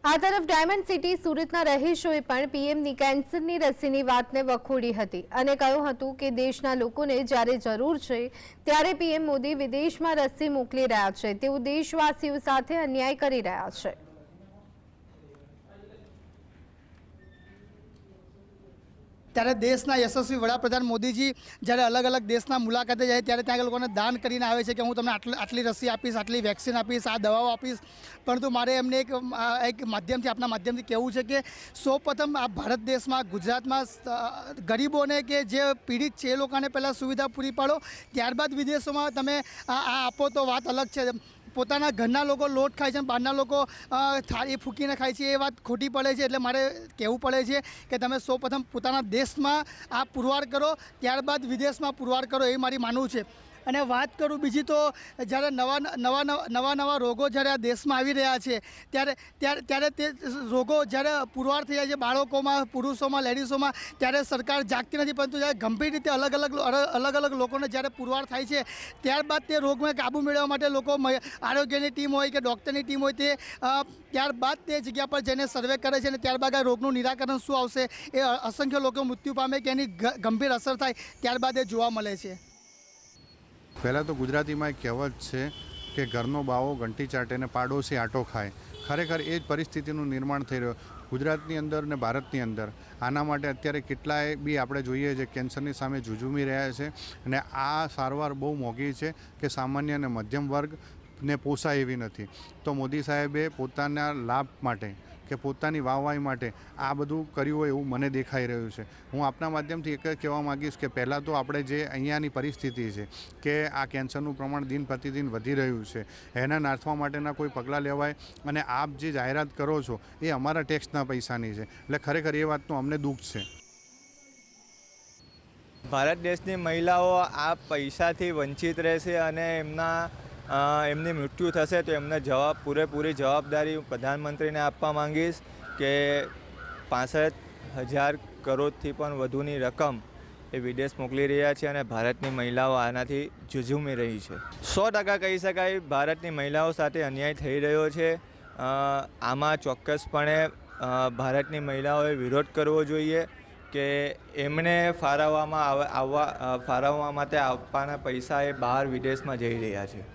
આ તરફ diamond city સુરતના રહીશોએ પણ પીએમની કેન્સરની રસીની વાતને વખોડી હતી અને કહ્યું હતું કે દેશના લોકોને જ્યારે જરૂર છે ત્યારે પીએમ મોદી વિદેશમાં રસી મોકલી રહ્યા છે, તેઓ દેશવાસીઓ સાથે અન્યાય કરી રહ્યા છે। ત્યારે દેશના યશસ્વી વડાપ્રધાન મોદીજી જ્યારે અલગ અલગ દેશના મુલાકાતે જાય ત્યારે ત્યાં લોકોને દાન કરીને આવે છે કે હું તમને આટલી રસી આપીશ, આટલી વેક્સિન આપીશ, આ દવાઓ આપીશ। પરંતુ મારે એમને એક માધ્યમથી આપના માધ્યમથી કહેવું છે કે સૌપ્રથમ આ ભારત દેશમાં ગુજરાતમાં ગરીબોને કે જે પીડિત છે એ લોકોને પહેલાં સુવિધા પૂરી પાડો, ત્યારબાદ વિદેશોમાં તમે આ આપો તો વાત અલગ છે। પોતાના ઘરના લોકો લોટ ખાય છે, બહારના લોકો થાળી ફૂંકીને ખાય છે, એ વાત ખોટી પડે છે। એટલે મારે કહેવું પડે છે કે તમે સૌપ્રથમ પોતાના દેશમાં આ પુરવાર કરો, ત્યારબાદ વિદેશમાં પુરવાર કરો, એ મારી માનવું છે। અને વાત કરું બીજી તો જ્યારે નવા રોગો જ્યારે આ દેશમાં આવી રહ્યા છે ત્યારે તે રોગો જ્યારે પુરવાર થઈ જાય છે બાળકોમાં, પુરુષોમાં, લેડીઝોમાં, ત્યારે સરકાર જાગતી નથી। પરંતુ જ્યારે ગંભીર રીતે અલગ અલગ લોકોને જ્યારે પુરવાર થાય છે ત્યારબાદ તે રોગમાં કાબૂ મેળવવા માટે લોકો આરોગ્યની ટીમ હોય કે ડૉક્ટરની ટીમ હોય તે ત્યારબાદ તે જગ્યા પર જઈને સર્વે કરે છે અને ત્યારબાદ આ રોગનું નિરાકરણ શું આવશે, એ અસંખ્ય લોકો મૃત્યુ પામે કે એની ગંભીર અસર થાય ત્યારબાદ એ જોવા મળે છે। પહેલાં તો ગુજરાતીમાં એક કહેવત છે કે ઘરનો બાવો ઘંટી ચાટે ને પાડોશી આટો ખાય। ખરેખર એ જ પરિસ્થિતિનું નિર્માણ થઈ રહ્યું ગુજરાતની અંદર ને ભારતની અંદર। આના માટે અત્યારે કેટલાય બી આપણે જોઈએ છે કેન્સરની સામે ઝૂઝૂમી રહ્યા છે અને આ સારવાર બહુ મોંઘી છે કે સામાન્ય અને મધ્યમ વર્ગને પોસાય એવી નથી। તો મોદી સાહેબે પોતાના લાભ માટે કે પોતાની વાહવાહી માટે આ બધું કર્યું હોય એવું મને દેખાઈ રહ્યું છે। હું આપના માધ્યમથી એક જ કહેવા માગીશ કે પહેલાં તો આપણે જે અહીંયાની પરિસ્થિતિ છે કે આ કેન્સરનું પ્રમાણ દિન પ્રતિદિન વધી રહ્યું છે, એના નાથવા માટેના કોઈ પગલાં લેવાય। અને આપ જે જાહેરાત કરો છો એ અમારા ટેક્સના પૈસાની છે, એટલે ખરેખર એ વાતનું અમને દુઃખ છે। ભારત દેશની મહિલાઓ આ પૈસાથી વંચિત રહેશે અને એમની મૃત્યુ થશે તો એમને પૂરેપૂરી જવાબદારી પ્રધાનમંત્રીને આપવા માંગીશ કે 65,000 કરોડથી પણ વધુની રકમ એ વિદેશ મોકલી રહ્યા છે અને ભારતની મહિલાઓ આનાથી ઝઝૂમી રહી છે। 100% કહી શકાય ભારતની મહિલાઓ સાથે અન્યાય થઈ રહ્યો છે। આમાં ચોક્કસપણે ભારતની મહિલાઓએ વિરોધ કરવો જોઈએ કે એમને ફાળવવા માટે આપવાના પૈસા એ બહાર વિદેશમાં જઈ રહ્યા છે।